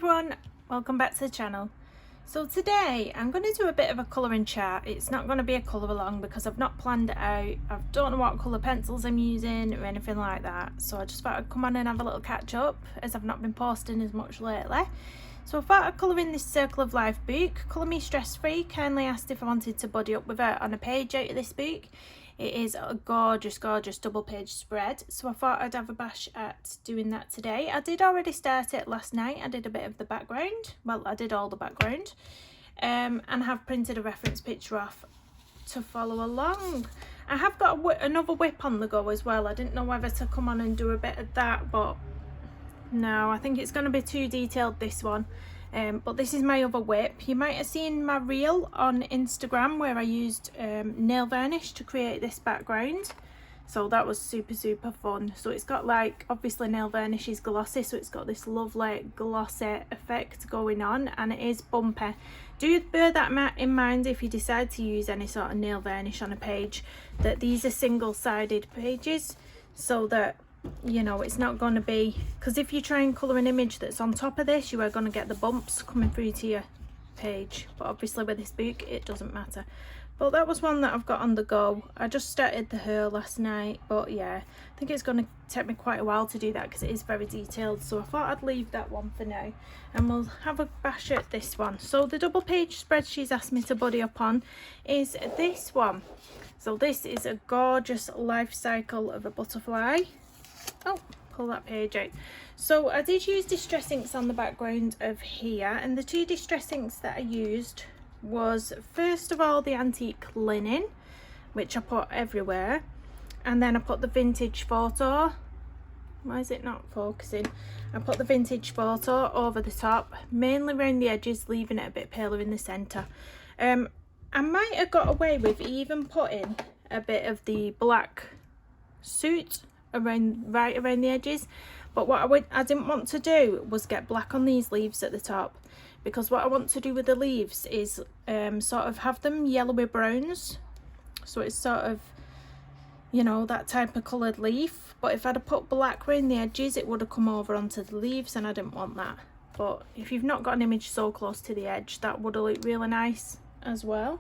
everyone, welcome back to the channel. So today I'm going to do a bit of a colouring chart. It's not going to be a colour along because I've not planned it out. I don't know what colour pencils I'm using or anything like that, so I just thought I'd come on and have a little catch up as I've not been posting as much lately. So I thought I'd colour in this Circle of Life book. ColourMeStressFree kindly asked if I wanted to buddy up with her on a page out of this book. It is a gorgeous double page spread, so I thought I'd have a bash at doing that today. I did already start it last night. I did a bit of the background, well I did all the background, and have printed a reference picture off to follow along. I have got another whip on the go as well. I didn't know whether to come on and do a bit of that, but no, I think it's going to be too detailed, this one. But this is my other whip. You might have seen my reel on Instagram where I used nail varnish to create this background. So that was super fun. So it's got, like, obviously nail varnish is glossy, so it's got this lovely glossy effect going on, and it is bumpy. Do bear that in mind if you decide to use any sort of nail varnish on a page, that these are single-sided pages, so that, you know, it's not going to be, because if you try and colour an image that's on top of this, you are going to get the bumps coming through to your page. But obviously with this book it doesn't matter. But that was one that I've got on the go. I just started the hair last night, but yeah, I think it's going to take me quite a while to do that because it is very detailed, so I thought I'd leave that one for now and we'll have a bash at this one. So the double page spread she's asked me to buddy up on is this one. So this is a gorgeous life cycle of a butterfly. Oh, pull that page out. So I did use distress inks on the background of here, and the two distress inks that I used was, first of all, the antique linen, which I put everywhere, and then I put the vintage photo. Why is it not focusing? I put the vintage photo over the top, mainly around the edges, leaving it a bit paler in the centre. I might have got away with even putting a bit of the black suit right around the edges, but what I didn't want to do was get black on these leaves at the top, because what I want to do with the leaves is sort of have them yellowy browns, so it's sort of, you know, that type of coloured leaf. But if I'd have put black around the edges, it would have come over onto the leaves, and I didn't want that. But if you've not got an image so close to the edge, that would have looked really nice as well.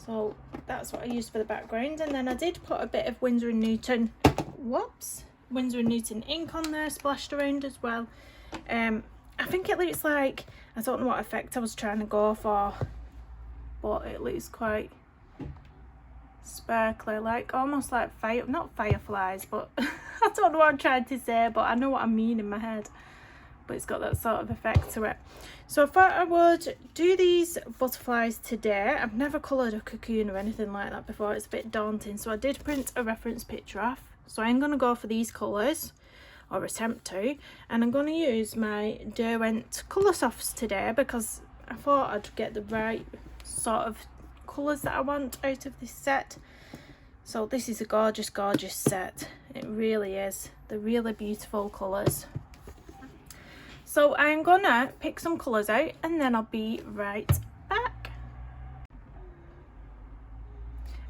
So that's what I used for the background. And then I did put a bit of Winsor & Newton ink on there, splashed around as well. I think it looks like, I don't know what effect I was trying to go for, but it looks quite sparkly, like almost like not fireflies, but I don't know what I'm trying to say, but I know what I mean in my head. But it's got that sort of effect to it. So I thought I would do these butterflies today. I've never coloured a cocoon or anything like that before. It's a bit daunting, so I did print a reference picture off. So I'm going to go for these colours, or attempt to, and I'm going to use my Derwent Colour Softs today because I thought I'd get the right sort of colours that I want out of this set. So this is a gorgeous set. It really is. They're really beautiful colours. So I'm gonna pick some colours out and then I'll be right back.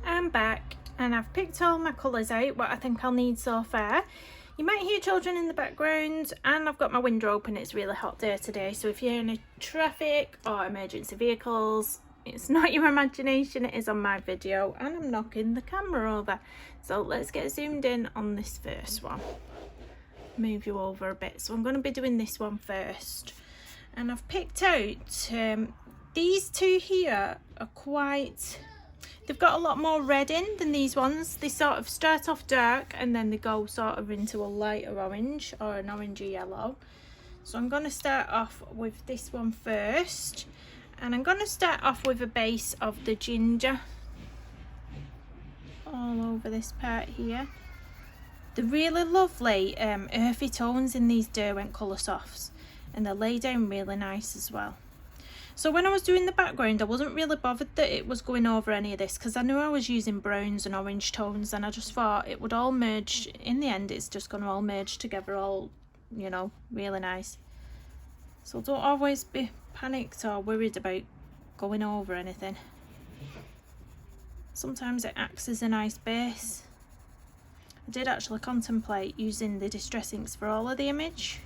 I'm back and I've picked all my colours out, what I think I'll need so far. You might hear children in the background, and I've got my window open. It's a really hot day today, so if you're in a traffic or emergency vehicles, it's not your imagination, it is on my video, and I'm knocking the camera over. So let's get zoomed in on this first one. Move you over a bit. So I'm going to be doing this one first, and I've picked out these two here are quite, they've got a lot more red in than these ones. They sort of start off dark and then they go sort of into a lighter orange or an orangey yellow. So I'm going to start off with this one first, and I'm going to start off with a base of the ginger all over this part here. The really lovely earthy tones in these Derwent Colour Softs, and they lay down really nice as well. So when I was doing the background, I wasn't really bothered that it was going over any of this because I knew I was using browns and orange tones, and I just thought it would all merge. In the end, it's just going to all merge together, all, you know, really nice. So don't always be panicked or worried about going over anything. Sometimes it acts as a nice base. I did actually contemplate using the distress inks for all of the image,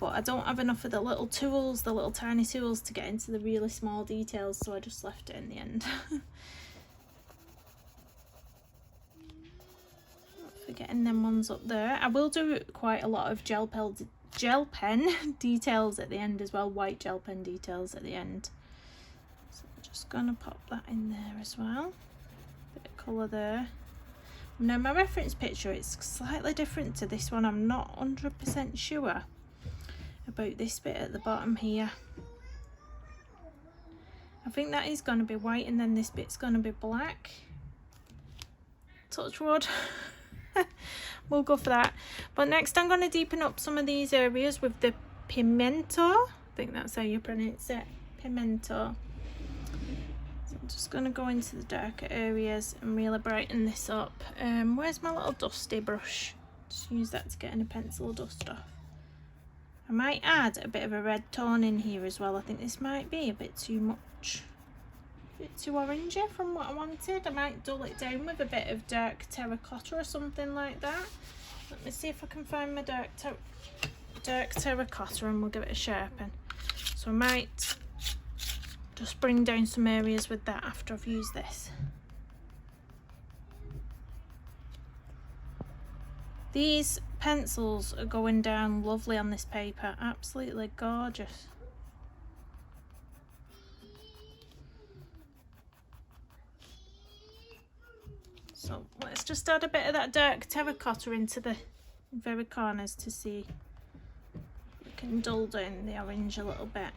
but I don't have enough of the little tools, the little tiny tools, to get into the really small details, so I just left it in the end. Not forgetting them ones up there. I will do quite a lot of gel pen details at the end as well, white gel pen details at the end. So I'm just gonna pop that in there as well. Bit of colour there. Now my reference picture, it's slightly different to this one. I'm not 100% sure about this bit at the bottom here. I think that is going to be white, and then this bit's going to be black. Touch wood. We'll go for that. But next I'm going to deepen up some of these areas with the pimento. I think that's how you pronounce it. Pimento. So I'm just going to go into the darker areas and really brighten this up. Where's my little dusty brush? Just use that to get any pencil dust off. I might add a bit of a red tone in here as well. I think this might be a bit too much. A bit too orangey from what I wanted. I might dull it down with a bit of dark terracotta or something like that. Let me see if I can find my dark terracotta, and we'll give it a sharpen. So I might just bring down some areas with that after I've used this. These pencils are going down lovely on this paper, absolutely gorgeous. So let's just add a bit of that dark terracotta into the very corners to see if we can dull down the orange a little bit.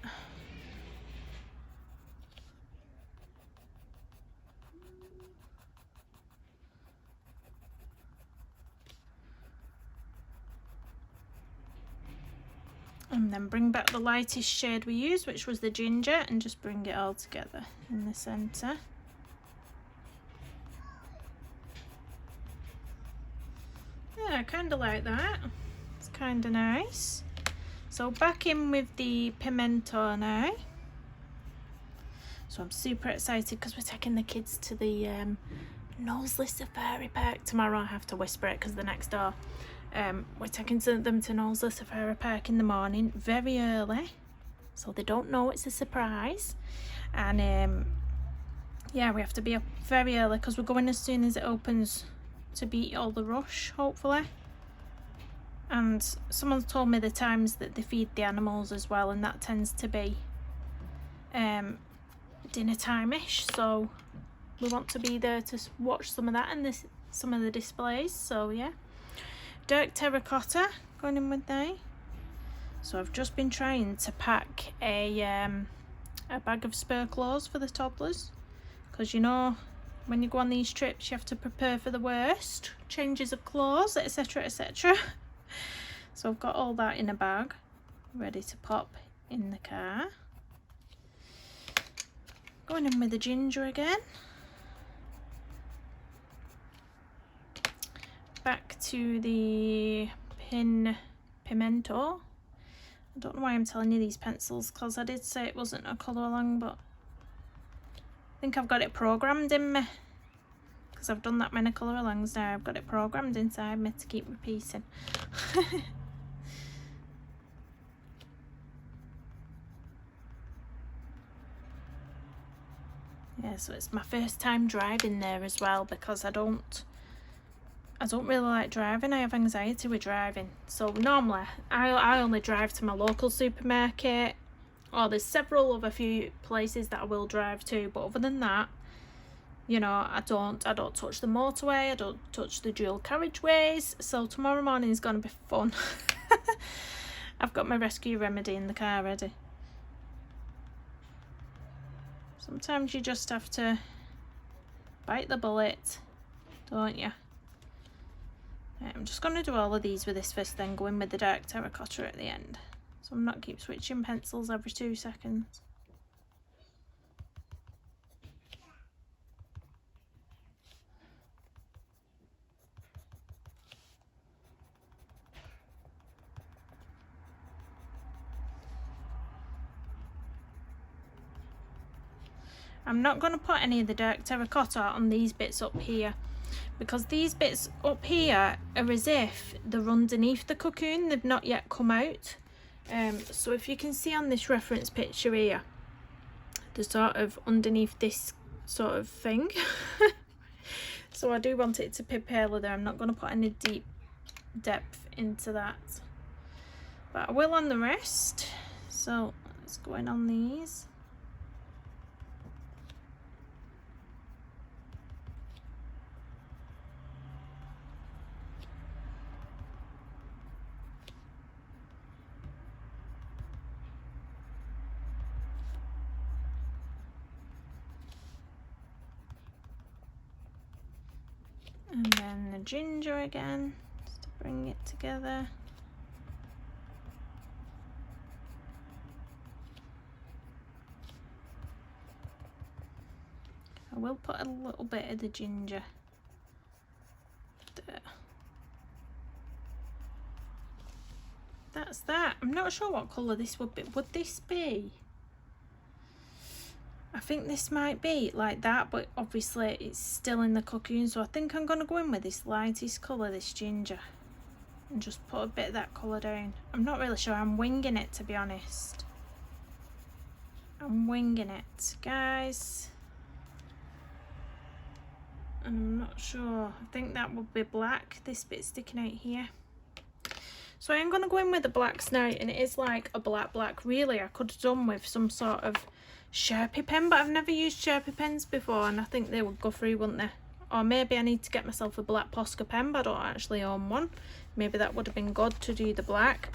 And then bring back the lightest shade we used, which was the ginger, and just bring it all together in the centre. Yeah, I kind of like that. It's kind of nice. So back in with the pimento now. So I'm super excited because we're taking the kids to the Knowsley Safari Park tomorrow. I have to whisper it because they're next door. We're taking them to Knowsley Safari Park in the morning, very early, so they don't know it's a surprise. And yeah, we have to be up very early because we're going as soon as it opens to beat all the rush, hopefully. And someone's told me the times that they feed the animals as well, and that tends to be dinner time-ish, so we want to be there to watch some of that and some of the displays. So yeah, dark terracotta going in with that. So I've just been trying to pack a bag of spare clothes for the toddlers, because you know when you go on these trips you have to prepare for the worst, changes of clothes, etc, etc. So I've got all that in a bag ready to pop in the car. Going in with the ginger again. Back to the pimento. I don't know why I'm telling you these pencils, because I did say it wasn't a colour along, but I think I've got it programmed in me, because I've done that many colour alongs now. I've got it programmed inside me to keep repeating. Yeah, so it's my first time driving there as well, because I don't really like driving. I have anxiety with driving. So normally I only drive to my local supermarket, or there's several other few places that I will drive to, but other than that, you know, I don't touch the motorway, I don't touch the dual carriageways. So tomorrow morning is going to be fun. I've got my rescue remedy in the car ready. Sometimes you just have to bite the bullet, don't you? Right, I'm just going to do all of these with this first, then go in with the dark terracotta at the end, so I'm not keep switching pencils every 2 seconds. I'm not going to put any of the dark terracotta on these bits up here, because these bits up here are as if they're underneath the cocoon. They've not yet come out. So if you can see on this reference picture here, the sort of underneath this sort of thing. So I do want it to be paler there. I'm not going to put any deep depth into that, but I will on the rest. So let's go in on these. And then the ginger again, just to bring it together. I will put a little bit of the ginger there. That's that. I'm not sure what colour this would be. Would this be? I think this might be like that, but obviously it's still in the cocoon, so I think I'm going to go in with this lightest colour, this ginger, and just put a bit of that colour down. I'm not really sure. I'm winging it, to be honest. I'm winging it, guys. And I'm not sure. I think that would be black, this bit sticking out here. So I am going to go in with the blacks now, and it is like a black. Really, I could have done with some sort of Sharpie pen, but I've never used Sharpie pens before, and I think they would go through, wouldn't they? Or maybe I need to get myself a black Posca pen, but I don't actually own one. Maybe that would have been good to do the black.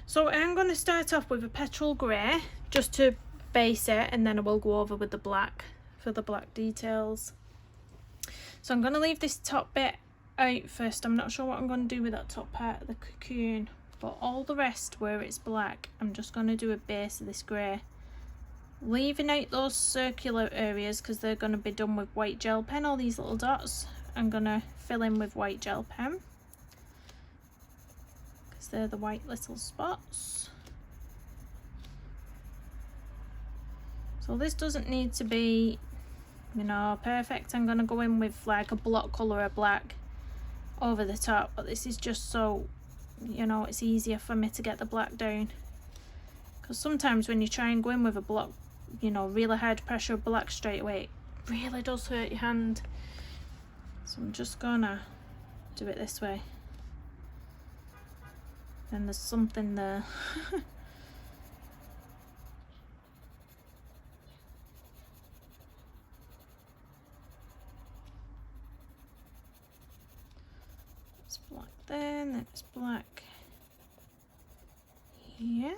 So I'm going to start off with a petrol grey, just to base it, and then I will go over with the black for the black details. So I'm going to leave this top bit out first. I'm not sure what I'm going to do with that top part of the cocoon, but all the rest where it's black, I'm just going to do a base of this grey, leaving out those circular areas because they're going to be done with white gel pen. All these little dots I'm going to fill in with white gel pen because they're the white little spots. So this doesn't need to be, you know, perfect. I'm going to go in with like a block colour of black over the top, but this is just so, you know, it's easier for me to get the black down, because sometimes when you try and go in with a block, you know, really hard pressure black straight away, it really does hurt your hand. So I'm just gonna do it this way, and there's something there. It's black there, that's black here.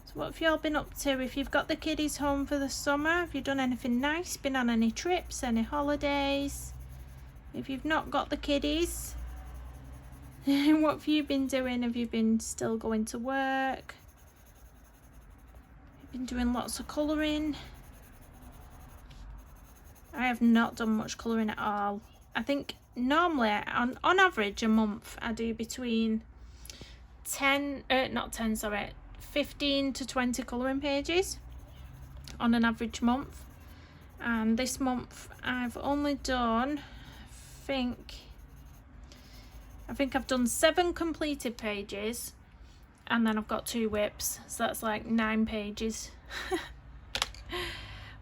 So what have y'all been up to? If you've got the kiddies home for the summer, have you done anything nice? Been on any trips, any holidays? If you've not got the kiddies, what have you been doing? Have you been still going to work? You've been doing lots of colouring? I have not done much colouring at all. I think normally on average a month I do between 15 to 20 colouring pages on an average month, and this month I've only done, I think I've done 7 completed pages, and then I've got 2 whips, so that's like 9 pages.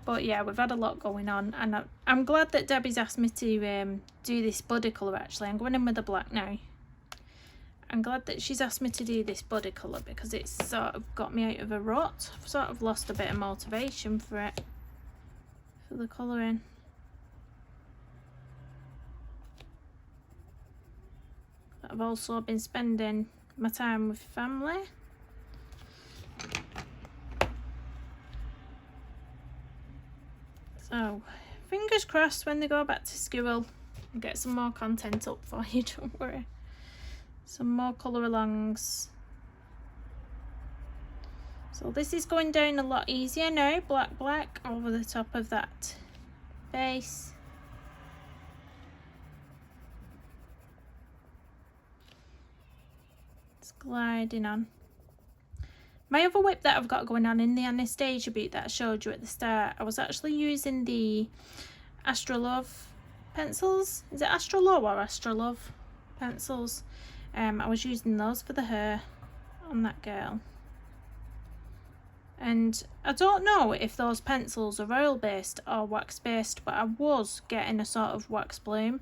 But yeah, we've had a lot going on, and I'm glad that Debbie's asked me to do this body colour. Actually, I'm going in with the black now. I'm glad that she's asked me to do this body colour because it's sort of got me out of a rut. I've sort of lost a bit of motivation for it, for the colouring. But I've also been spending my time with family. So, fingers crossed when they go back to school, I'll get some more content up for you, don't worry. Some more colour alongs. So this is going down a lot easier now, black over the top of that base. It's gliding on. My other whip that I've got going on in the Anastasia boot that I showed you at the start, I was actually using the Astrolove pencils. Is it Astrolove or Astrolove pencils? I was using those for the hair, on that girl. And I don't know if those pencils are oil based or wax based, but I was getting a sort of wax bloom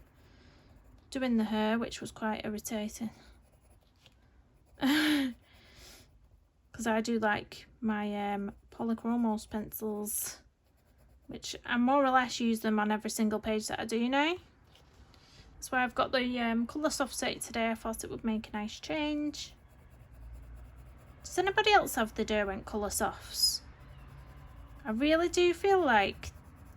doing the hair, which was quite irritating. Because I do like my Polychromos pencils, which I more or less use them on every single page that I do now. That's why I've got the Colour Soft set today. I thought it would make a nice change. Does anybody else have the Derwent Colour Softs? I really do feel like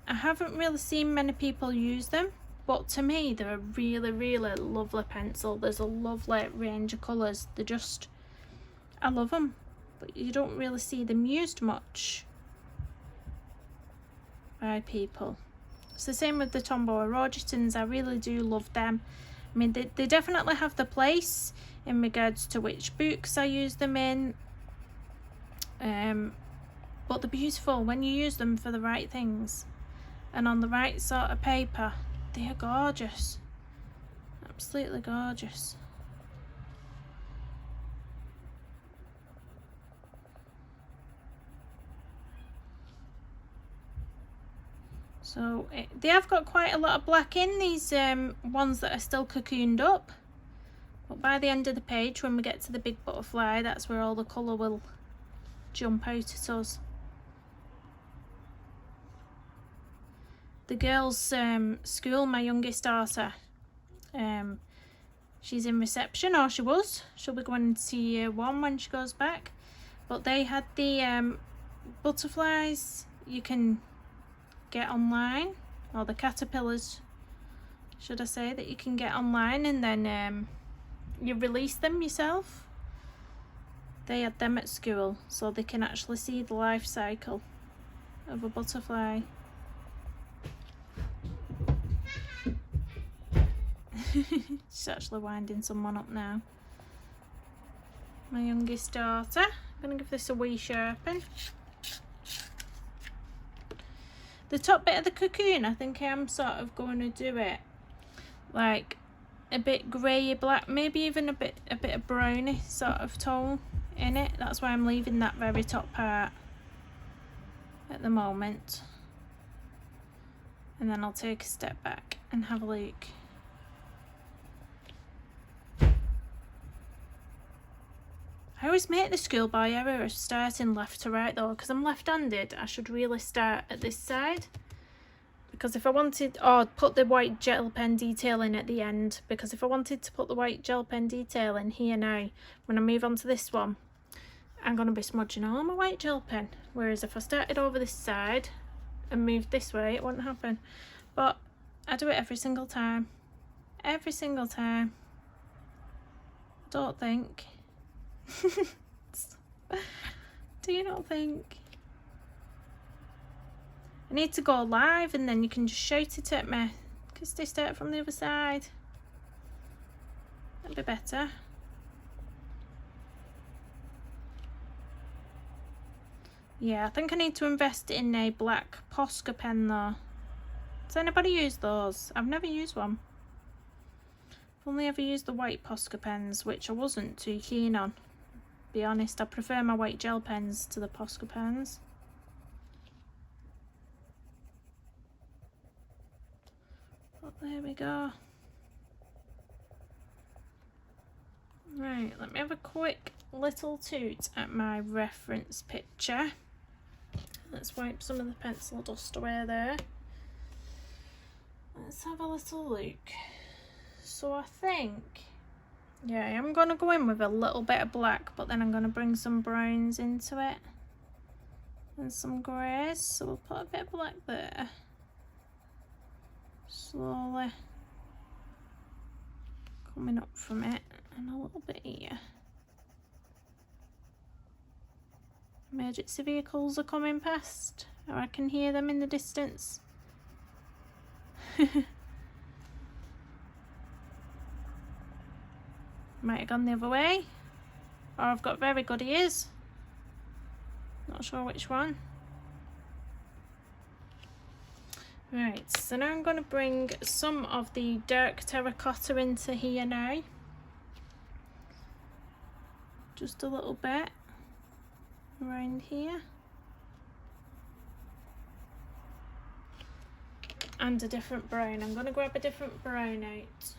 I haven't really seen many people use them, but to me they're a really, really lovely pencil. There's a lovely range of colours. They're just, I love them, but you don't really see them used much by people. It's the same with the Tombow Rogitons. I really do love them. I mean, they definitely have the place in regards to which books I use them in. But they're beautiful when you use them for the right things and on the right sort of paper. They are gorgeous. Absolutely gorgeous. So they have got quite a lot of black in these ones that are still cocooned up, but by the end of the page, when we get to the big butterfly, that's where all the colour will jump out at us. The girls' school, my youngest daughter, she's in reception, or she was. She'll be going to year 1 when she goes back. But they had the butterflies you can get online, or the caterpillars, should I say, that you can get online, and then you release them yourself. They had them at school, so they can actually see the life cycle of a butterfly. She's actually winding someone up now. My youngest daughter. I'm going to give this a wee sharpen. The top bit of the cocoon, I think I am sort of going to do it like a bit grey black, maybe even a bit of browny sort of tone in it. That's why I'm leaving that very top part at the moment. And then I'll take a step back and have a look. I always make the schoolboy error of starting left to right though, because I'm left-handed. I should really start at this side, because if I wanted, or put the white gel pen detail in at the end, because if I wanted to put the white gel pen detail in here now, when I move on to this one, I'm going to be smudging all my white gel pen, whereas if I started over this side and moved this way, it wouldn't happen. But I do it every single time. Every single time. Don't think. Do you not think? I need to go live and then you can just shout it at me, because they start from the other side. That'd be better. Yeah, I think I need to invest in a black Posca pen though. Does anybody use those? I've never used one. I've only ever used the white Posca pens, which I wasn't too keen on. Be honest, I prefer my white gel pens to the Posca pens. But there we go. Right, let me have a quick little toot at my reference picture. Let's wipe some of the pencil dust away there. Let's have a little look. So I think, yeah, I'm going to go in with a little bit of black, but then I'm going to bring some browns into it and some greys. So we'll put a bit of black there. Slowly coming up from it, and a little bit here. Emergency vehicles are coming past, or I can hear them in the distance. Might have gone the other way, or I've got very good ears. Not sure which one. Right, so now I'm going to bring some of the dark terracotta into here now. just a little bit around here. And a different brown. I'm going to grab a different brown out.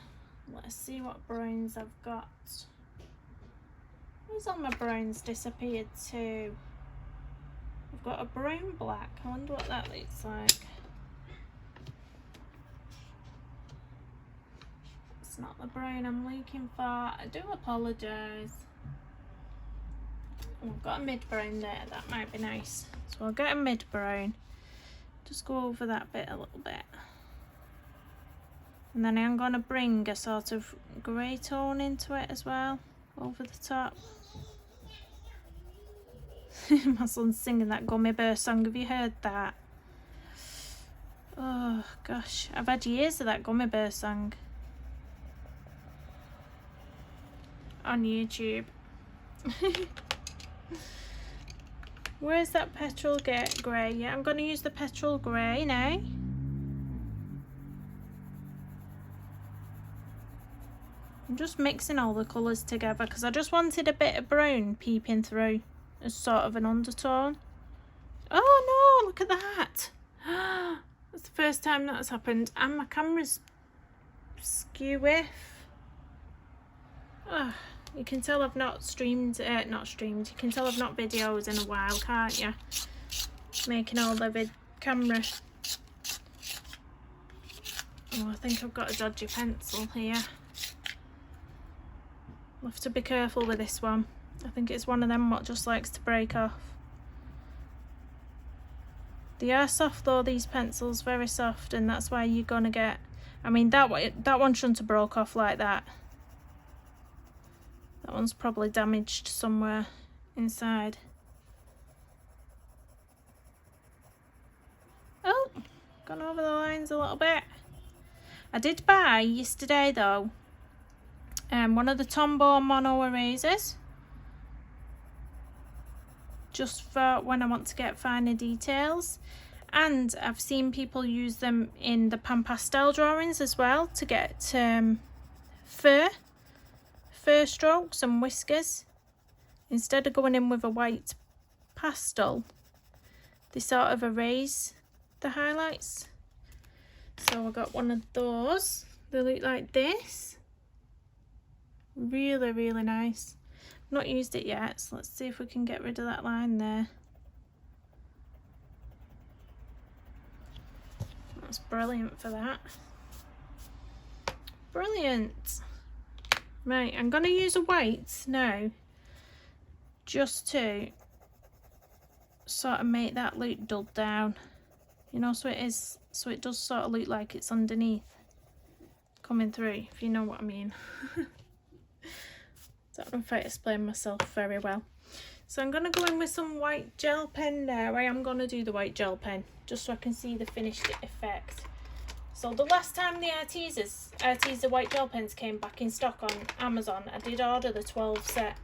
Let's see what browns I've got. Where's all my browns disappeared to? I've got a brown black. I wonder what that looks like. It's not the brown I'm looking for. I do apologise. Oh, I've got a mid brown there. That might be nice. So I'll get a mid brown. Just go over that bit a little bit. And then I'm going to bring a sort of grey tone into it as well, over the top. My son's singing that Gummy Bear song. Have you heard that? Oh gosh, I've had years of that Gummy Bear song on YouTube. Where's that petrol grey? Yeah, I'm going to use the petrol grey now. I'm just mixing all the colours together because I just wanted a bit of brown peeping through as sort of an undertone. Oh no, look at that. That's the first time that's happened. And my camera's skew-iff. Oh, you can tell I've not streamed, you can tell I've not videoed in a while, can't you? Making all the camera. Oh, I think I've got a dodgy pencil here. I'll have to be careful with this one. I think it's one of them what just likes to break off. They are soft though, these pencils, very soft, and that's why you're gonna get, I mean that one shouldn't have broke off like that. That one's probably damaged somewhere inside. Oh, gone over the lines a little bit. I did buy yesterday though one of the Tombow mono erasers, just for when I want to get finer details, and I've seen people use them in the pan pastel drawings as well to get fur strokes and whiskers. Instead of going in with a white pastel, they sort of erase the highlights. So I got one of those. They look like this. Really, really nice. Not used it yet, so let's see if we can get rid of that line there. That's brilliant for that. Brilliant. Right, I'm going to use a white now, just to sort of make that look dulled down, you know, so it does sort of look like it's underneath coming through, if you know what I mean. Don't know if I explain myself very well. So I'm going to go in with some white gel pen now. I am going to do the white gel pen just so I can see the finished effect. So the last time the Arteza white gel pens came back in stock on Amazon, I did order the 12 set,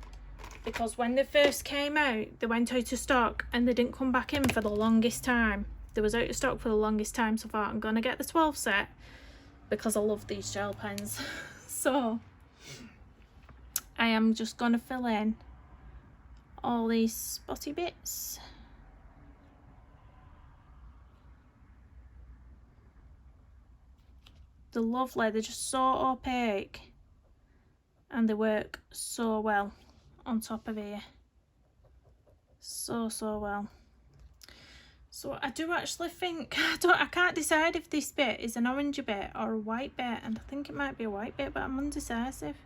because when they first came out they went out of stock and they didn't come back in for the longest time. They was out of stock for the longest time, so I thought I'm going to get the 12 set because I love these gel pens. So I am just going to fill in all these spotty bits. They're lovely, they're just so opaque and they work so well on top of here. So well. So I do actually think, I can't decide if this bit is an orangey bit or a white bit, and I think it might be a white bit, but I'm undecisive.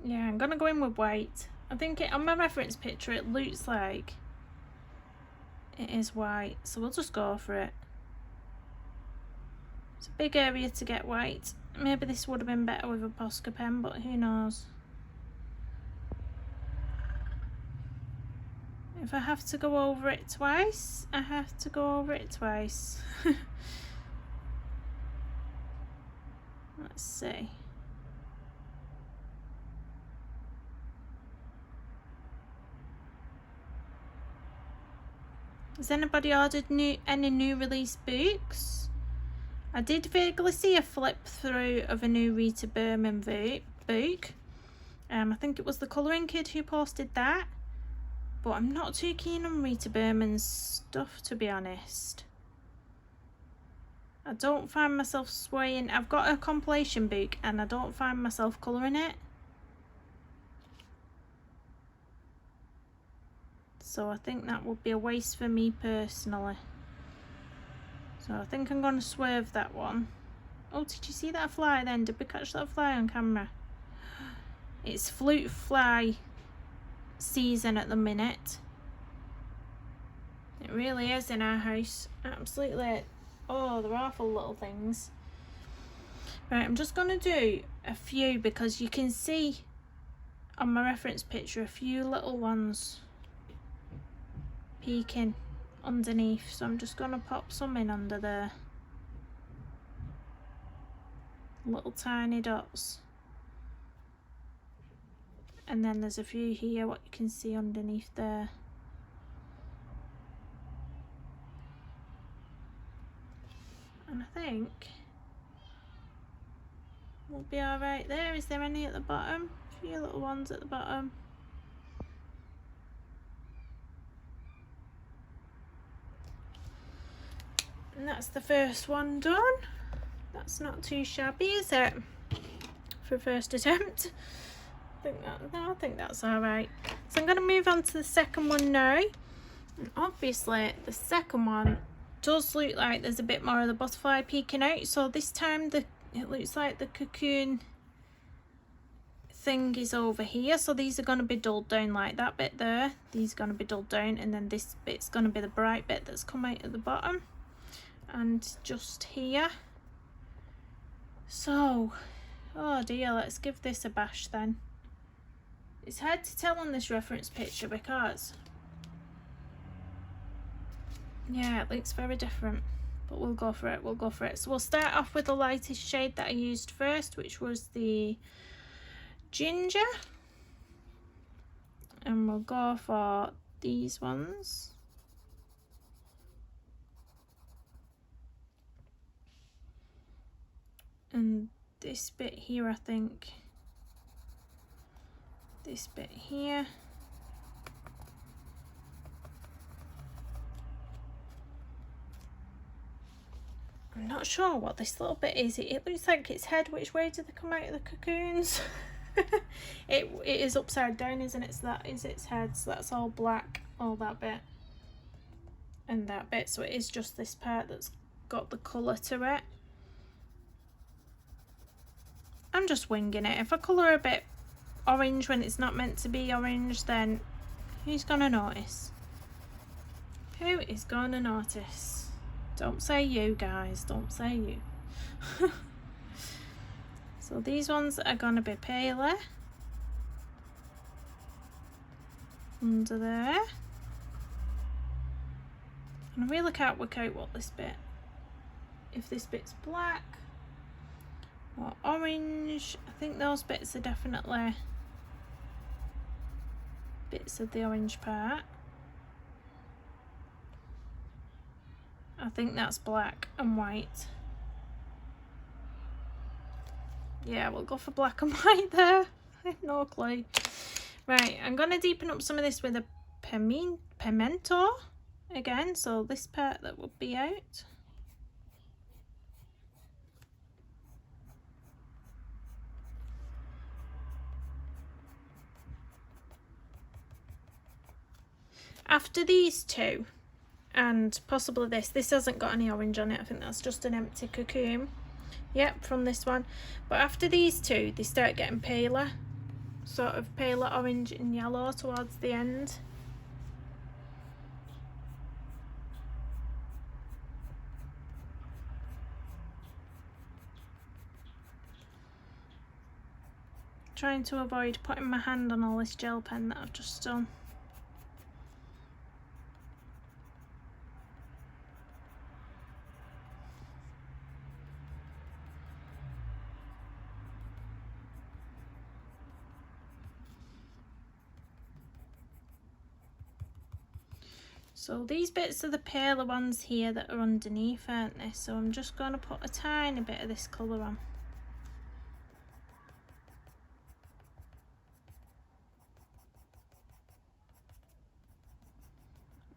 Yeah, I'm gonna go in with white. I think on my reference picture it looks like it is white, so we'll just go for it. It's a big area to get white. Maybe this would have been better with a Posca pen, but who knows. If I have to go over it twice, I have to go over it twice. Let's Let's see. Has anybody ordered any new release books? I did vaguely see a flip through of a new Rita Berman book. I think it was the Colouring Kid who posted that. But I'm not too keen on Rita Berman's stuff, to be honest. I don't find myself swaying. I've got a compilation book and I don't find myself colouring it. So I think that would be a waste for me personally. So I think I'm going to swerve that one. Oh, did you see that fly then? Did we catch that fly on camera? It's flute fly season at the minute. It really is in our house. Absolutely. Oh, they're awful little things. Right, I'm just going to do a few because you can see on my reference picture a few little ones peeking underneath, so I'm just going to pop some in under there. Little tiny dots. And then there's a few here, what you can see underneath there. And I think we'll be alright there. Is there any at the bottom? A few little ones at the bottom. And that's the first one done. That's not too shabby, is it? For first attempt. I think that's alright. So I'm going to move on to the second one now. And obviously the second one does look like there's a bit more of the butterfly peeking out. So this time it looks like the cocoon thing is over here. So these are going to be dulled down like that bit there. These are going to be dulled down, and then this bit's going to be the bright bit that's come out at the bottom. And just here. So, oh dear, let's give this a bash then. It's hard to tell on this reference picture because, yeah, it looks very different, but we'll go for it, we'll go for it. So we'll start off with the lightest shade that I used first, which was the ginger. And we'll go for these ones. And this bit here, I think. This bit here. I'm not sure what this little bit is. It looks like its head. Which way did they come out of the cocoons? it is upside down, isn't it? So that is its head. So that's all black, all that bit. And that bit. So it is just this part that's got the colour to it. I'm just winging it. If I colour a bit orange when it's not meant to be orange, then who's gonna notice? Who is gonna notice? Don't say you, guys. Don't say you. So these ones are gonna be paler. Under there. And I really can't work out what this bit. If this bit's black or orange. I think those bits are definitely bits of the orange part. I think that's black and white. Yeah, we'll go for black and white there. I have no clue. Right, I'm going to deepen up some of this with a pimento again. So this part that will be out. After these two, and possibly this hasn't got any orange on it. I think that's just an empty cocoon. Yep, from this one. But after these two, they start getting paler. Sort of paler orange and yellow towards the end. Trying to avoid putting my hand on all this gel pen that I've just done. So these bits are the paler ones here that are underneath, aren't they? So I'm just going to put a tiny bit of this colour on.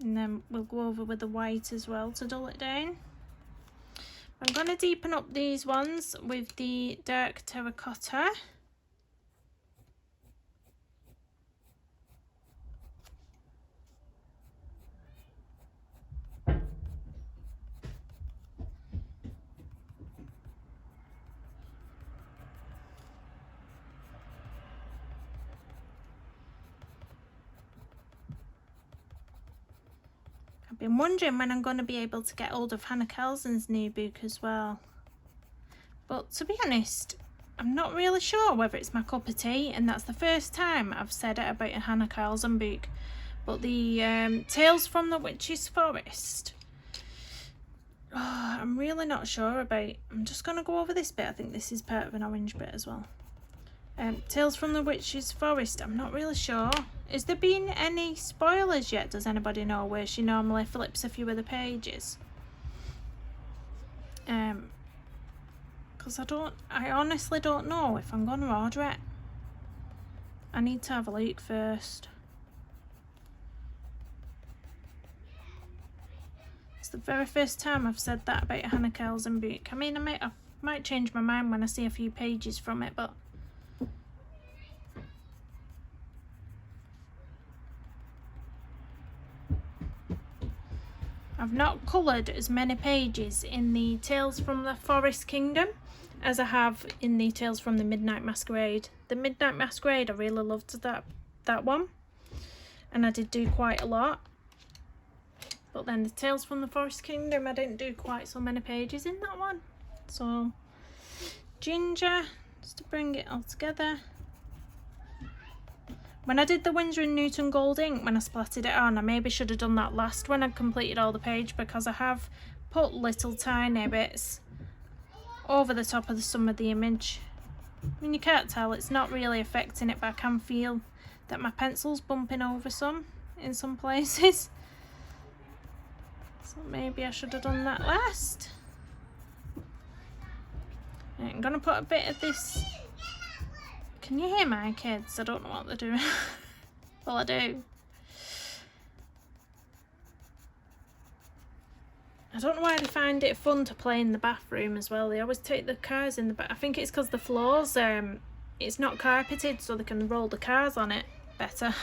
And then we'll go over with the white as well to dull it down. I'm going to deepen up these ones with the dark terracotta. I've been wondering when I'm going to be able to get hold of Hannah Kelson's new book as well. But to be honest, I'm not really sure whether it's my cup of tea, and that's the first time I've said it about a Hannah Kelson book. But the Tales from the Witch's Forest, I'm really not sure about. I'm just going to go over this bit. I think this is part of an orange bit as well. Tales from the Witch's Forest, I'm not really sure. Has there been any spoilers yet? Does anybody know, where she normally flips a few of the pages? Because I honestly don't know if I'm going to order it. I need to have a look first. It's the very first time I've said that about a Hannah Kelson book. I mean, I might change my mind when I see a few pages from it, but I've not coloured as many pages in the Tales from the Forest Kingdom as I have in the Tales from the Midnight Masquerade. The Midnight Masquerade, I really loved that one, and I did do quite a lot. But then the Tales from the Forest Kingdom, I didn't do quite so many pages in that one. So ginger, just to bring it all together. When I did the Winsor & Newton gold ink, when I splattered it on, I maybe should have done that last when I completed all the page, because I have put little tiny bits over the top of some of the image. I mean, you can't tell, it's not really affecting it, but I can feel that my pencil's bumping over in some places. So maybe I should have done that last. Right, I'm going to put a bit of this. Can you hear my kids? I don't know what they're doing. Well, I do. I don't know why they find it fun to play in the bathroom as well. They always take the cars in the bath. I think it's because the floors, it's not carpeted, so they can roll the cars on it better.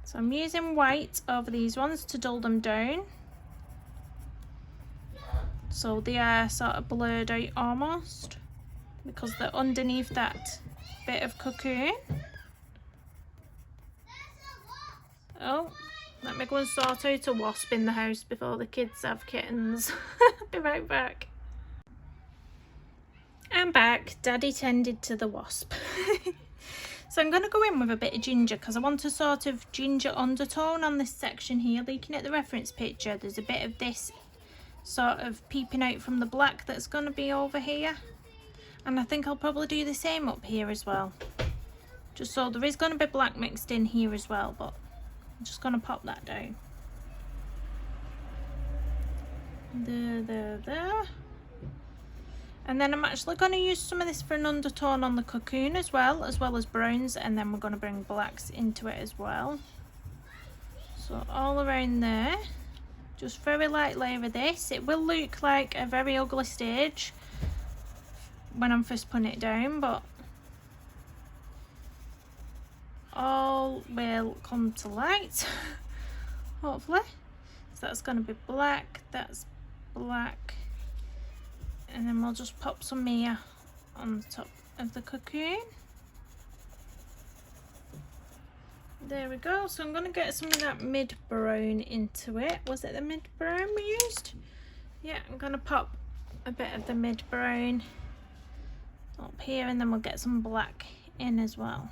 So I'm using white over these ones to dull them down, so they are sort of blurred out almost, because they're underneath that bit of cocoon. Oh, let me go and sort out a wasp in the house before the kids have kittens. Be right back. I'm back. Daddy tended to the wasp. So I'm going to go in with a bit of ginger, because I want a sort of ginger undertone on this section here. Looking at the reference picture, there's a bit of this sort of peeping out from the black that's going to be over here. And I think I'll probably do the same up here as well. Just so there is going to be black mixed in here as well, but I'm just going to pop that down. There. And then I'm actually going to use some of this for an undertone on the cocoon as well as browns, and then we're going to bring blacks into it as well. So all around there, just very light layer of this. It will look like a very ugly stage when I'm first putting it down, but all will come to light, hopefully. So that's going to be black, that's black. And then we'll just pop some Mia on the top of the cocoon. There we go. So I'm going to get some of that mid brown into it. Was it the mid brown we used? Yeah, I'm going to pop a bit of the mid brown up here, and then we'll get some black in as well.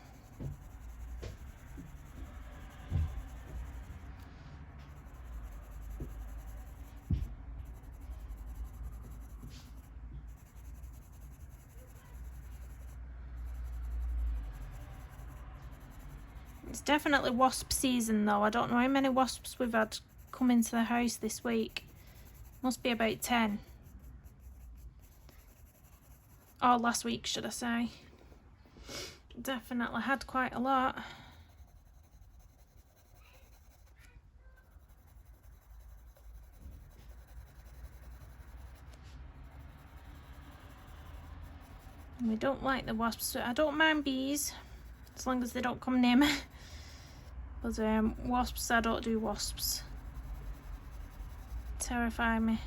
It's definitely wasp season though. I don't know how many wasps we've had come into the house this week. Must be about 10. Or last week, should I say. Definitely had quite a lot. We don't like the wasps. I don't mind bees, as long as they don't come near me. But wasps, I don't do wasps. Terrify me.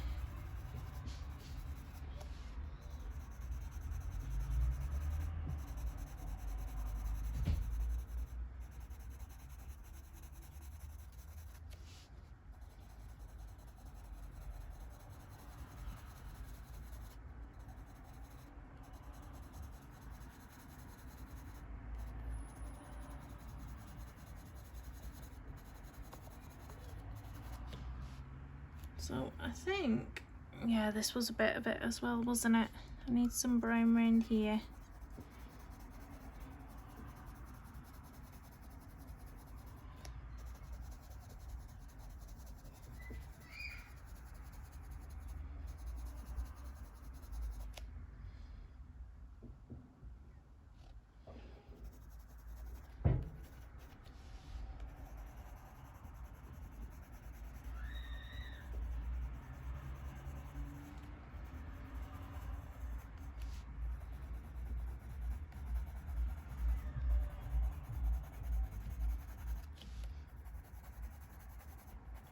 So I think, yeah, this was a bit of it as well, wasn't it? I need some brown around here.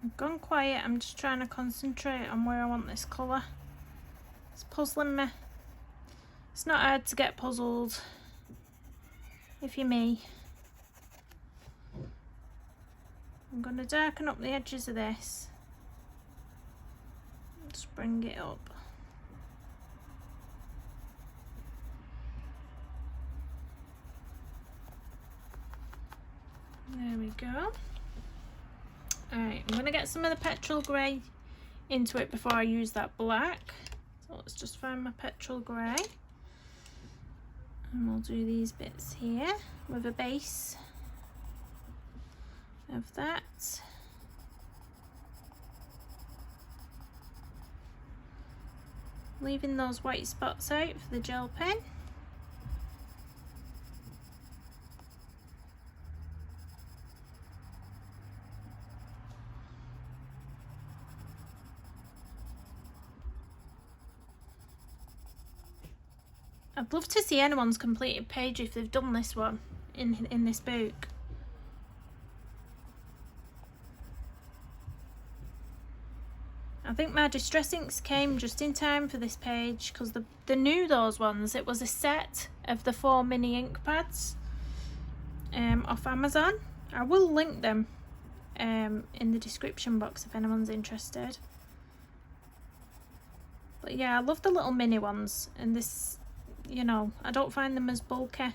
I've gone quiet, I'm just trying to concentrate on where I want this colour. It's puzzling me. It's not hard to get puzzled, if you're me. I'm going to darken up the edges of this. Just bring it up. There we go. Alright, I'm going to get some of the petrol grey into it before I use that black. So let's just find my petrol grey. And we'll do these bits here with a base of that. Leaving those white spots out for the gel pen. I'd love to see anyone's completed page if they've done this one in this book. I think my distress inks came just in time for this page because they knew those ones. It was a set of the 4 mini ink pads off Amazon. I will link them in the description box if anyone's interested. But yeah, I love the little mini ones, and this, you know, I don't find them as bulky.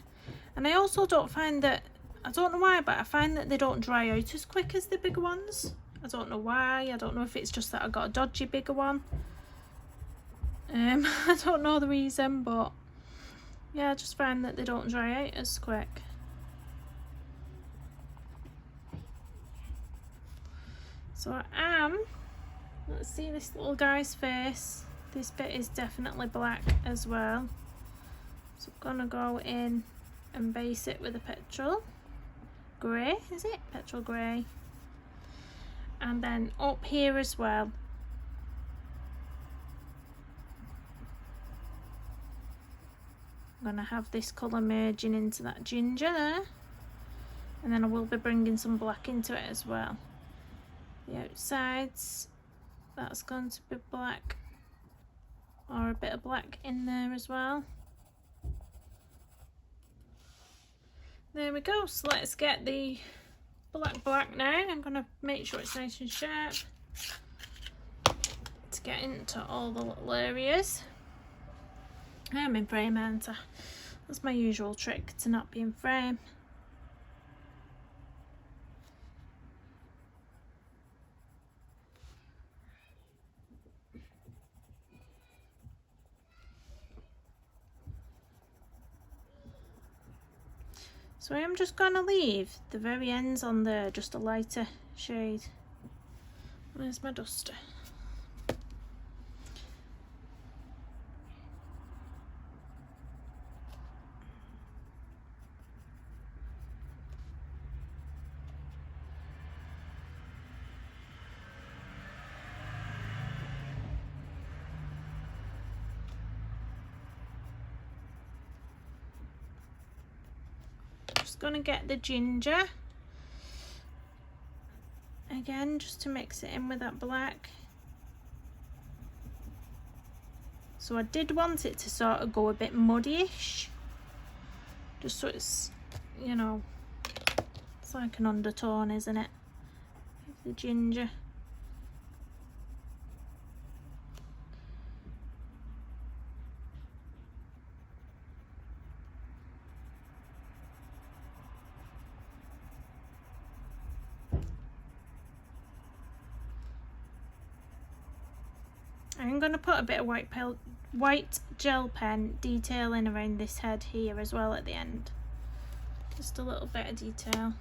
And I also don't find that, I don't know why, but I find that they don't dry out as quick as the bigger ones. I don't know why. I don't know if it's just that I got a dodgy bigger one. I don't know the reason, but yeah, I just find that they don't dry out as quick. So I am, let's see this little guy's face. This bit is definitely black as well. So I'm gonna go in and base it with a petrol grey, is it? Petrol grey. And then up here as well. I'm gonna have this colour merging into that ginger there. And then I will be bringing some black into it as well. The outsides, that's going to be black, or a bit of black in there as well. There we go. So let's get the black now. I'm going to make sure it's nice and sharp to get into all the little areas. I'm in frame, aren't I? That's my usual trick, to not be in frame. So I am just going to leave the very ends on there, just a lighter shade. Where's my duster? Just going to get the ginger again, just to mix it in with that black. So I did want it to sort of go a bit muddy-ish, just so it's, you know, it's like an undertone, isn't it, with the ginger. I'm going to put a bit of white gel pen detailing around this head here as well at the end. Just a little bit of detail.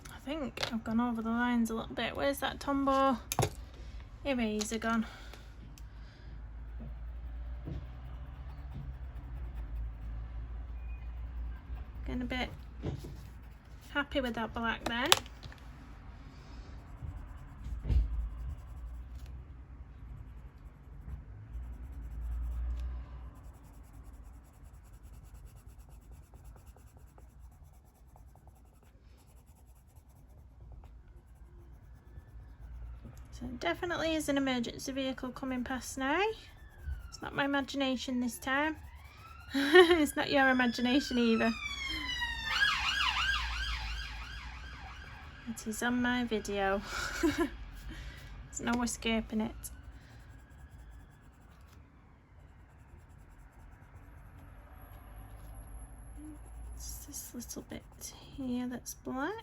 I think I've gone over the lines a little bit. Where's that Tombow eraser gone? Getting a bit happy with that black then. So it definitely is an emergency vehicle coming past now. It's not my imagination this time. It's not your imagination either. It is on my video. There's no escaping it. It's this little bit here that's black.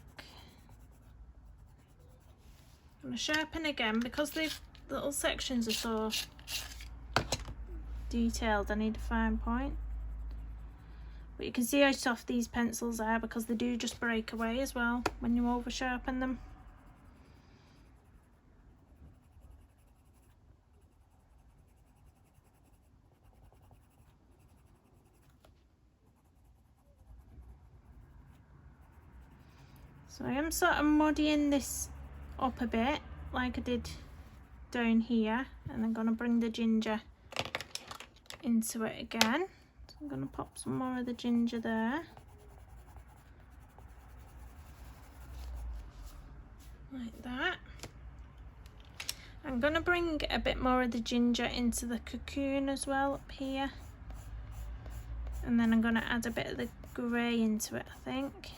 I'm going to sharpen again because the little sections are so detailed. I need a fine point. But you can see how soft these pencils are because they do just break away as well when you over sharpen them. So I am sort of muddying this up a bit like I did down here, and I'm going to bring the ginger into it again. So I'm going to pop some more of the ginger there, like that. I'm going to bring a bit more of the ginger into the cocoon as well up here, and then I'm going to add a bit of the grey into it, I think.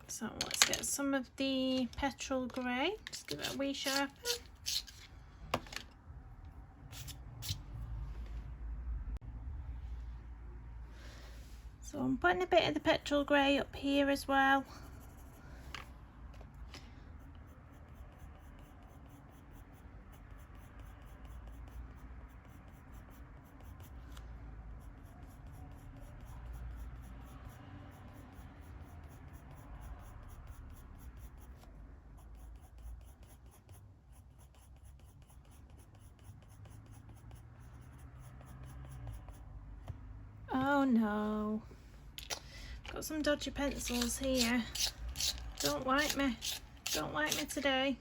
So let's get some of the petrol grey, just give it a wee sharpen. So I'm putting a bit of the petrol grey up here as well. Oh no, got got some dodgy pencils here. Don't like me. Don't like me today.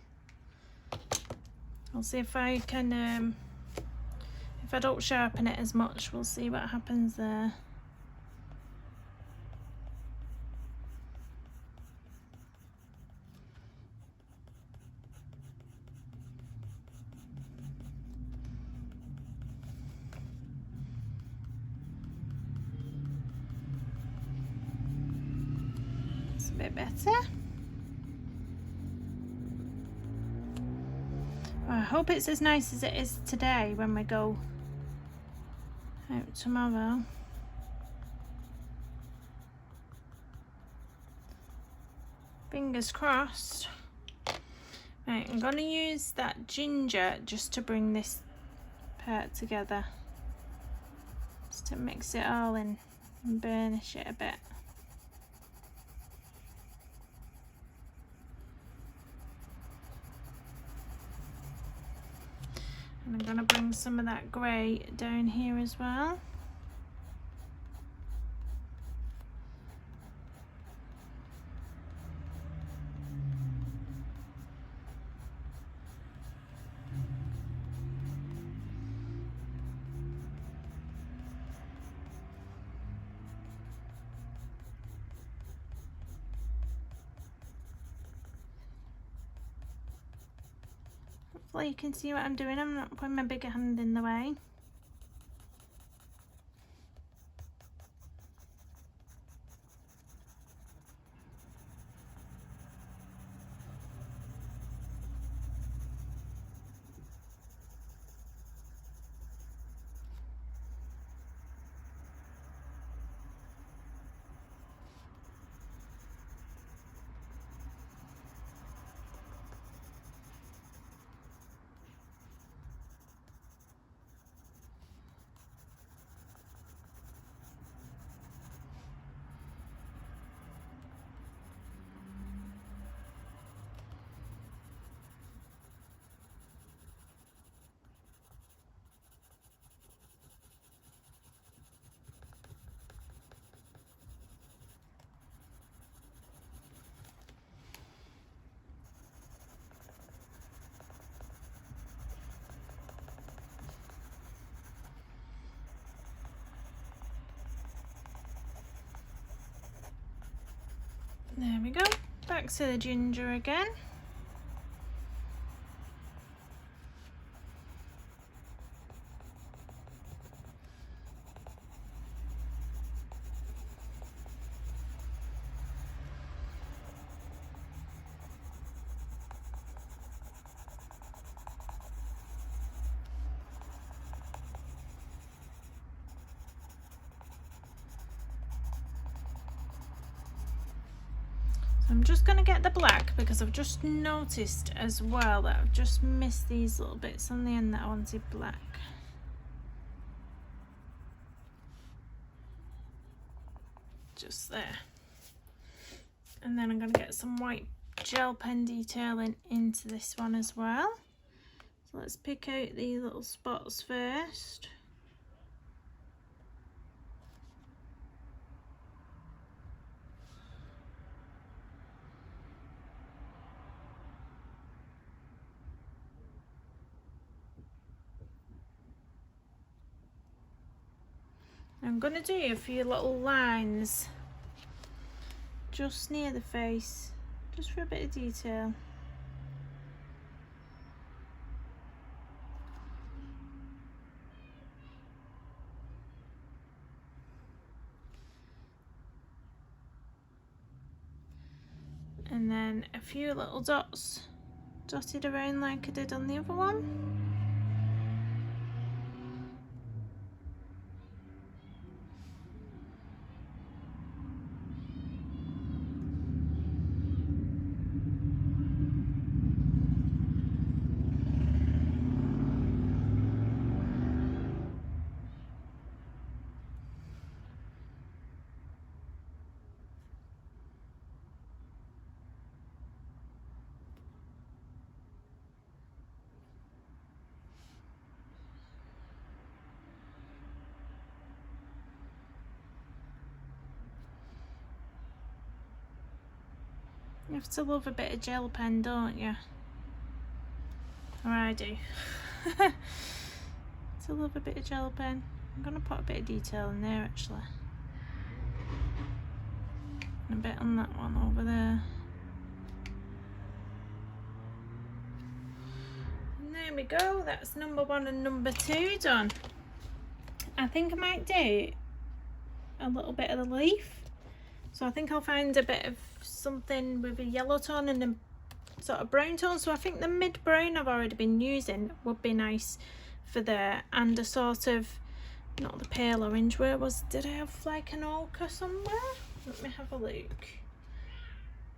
I'll see if I can, if I don't sharpen it as much, we'll see what happens there. It's a bit better. Well, I hope it's as nice as it is today when we go out tomorrow. Fingers crossed. Right, I'm going to use that ginger just to bring this part together. Just to mix it all in and burnish it a bit. And I'm going to bring some of that grey down here as well. Hopefully you can see what I'm doing. I'm not putting my bigger hand in the way. There we go, back to the ginger again. I'm just going to get the black because I've just noticed as well that I've just missed these little bits on the end that I wanted black. Just there. And then I'm going to get some white gel pen detailing into this one as well. So let's pick out these little spots first. I'm going to do a few little lines just near the face, just for a bit of detail. And then a few little dots dotted around like I did on the other one. You have to love a bit of gel pen, don't you? Or I do. To love a bit of gel pen. I'm going to put a bit of detail in there actually. And a bit on that one over there. And there we go, that's number 1 and number 2 done. I think I might do a little bit of the leaf. So I think I'll find a bit of something with a yellow tone and a sort of brown tone. So I think the mid brown I've already been using would be nice for there, and a sort of, not the pale orange, where was, did I have like an ochre somewhere? Let me have a look.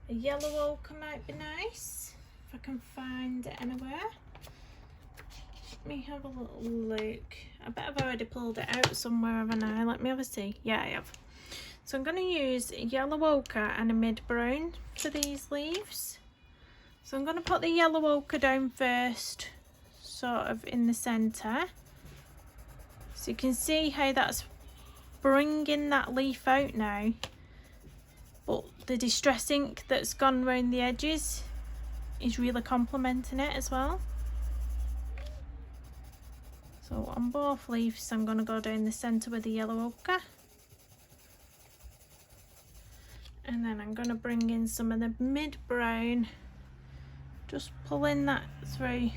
A yellow ochre might be nice, if I can find it anywhere. Let me have a little look. I bet I've already pulled it out somewhere, haven't I? Let me have a see. Yeah, I have. So I'm going to use yellow ochre and a mid brown for these leaves. So I'm going to put the yellow ochre down first, sort of in the centre. So you can see how that's bringing that leaf out now. But the distress ink that's gone around the edges is really complementing it as well. So on both leaves I'm going to go down the centre with the yellow ochre. And then I'm going to bring in some of the mid brown, just pulling that through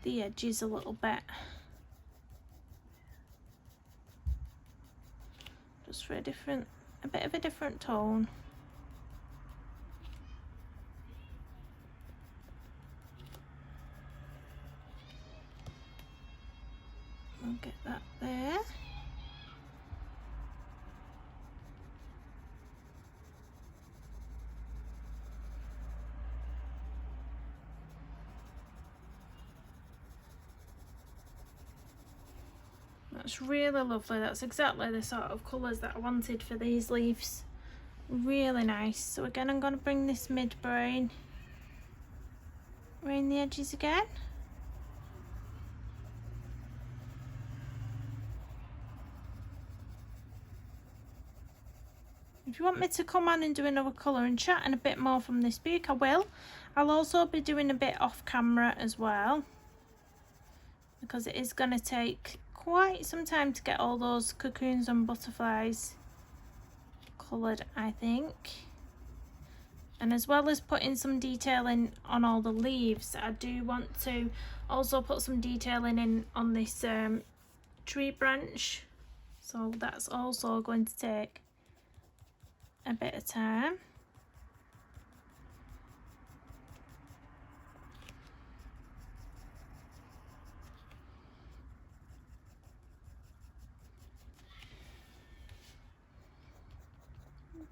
the edges a little bit, just for a bit of a different tone. I'll get that there. That's really lovely. That's exactly the sort of colours that I wanted for these leaves. Really nice. So again, I'm going to bring this mid brown around the edges again. If you want me to come on and do another colour and chat and a bit more from this book, I will. I'll also be doing a bit off camera as well, because it is going to take quite some time to get all those cocoons and butterflies coloured, I think. And as well as putting some detailing on all the leaves, I do want to also put some detailing in on this tree branch. So that's also going to take a bit of time.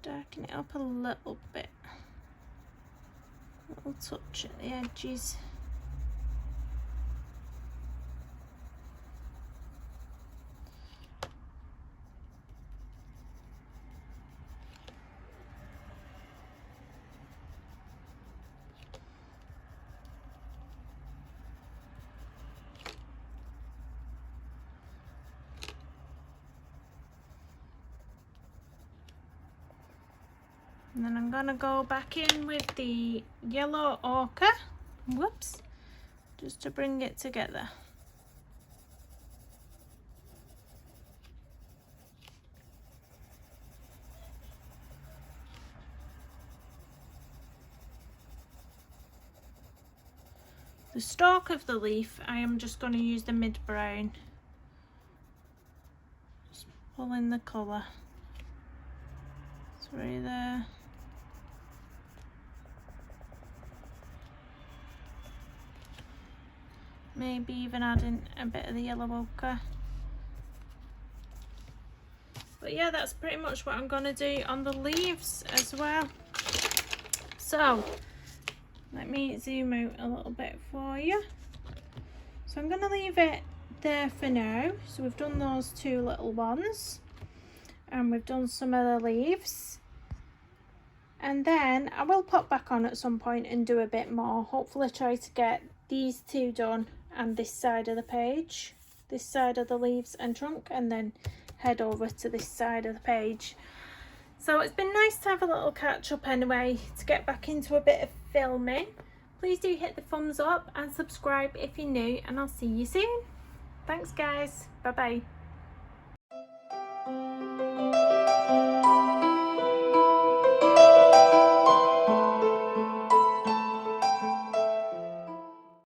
Darken it up a little bit, a little touch at the edges. And then I'm going to go back in with the yellow ochre, whoops, just to bring it together. The stalk of the leaf, I am just going to use the mid brown, just pull in the colour through there. Maybe even adding a bit of the yellow ochre. But yeah, that's pretty much what I'm going to do on the leaves as well. So let me zoom out a little bit for you. So I'm going to leave it there for now. So we've done those two little ones, and we've done some of the leaves. And then I will pop back on at some point and do a bit more. Hopefully try to get these two done and this side of the page, this side of the leaves and trunk, and then head over to this side of the page So it's been nice to have a little catch up anyway, to get back into a bit of filming. Please do hit the thumbs up and subscribe if you're new, and I'll see you soon. Thanks guys, bye bye.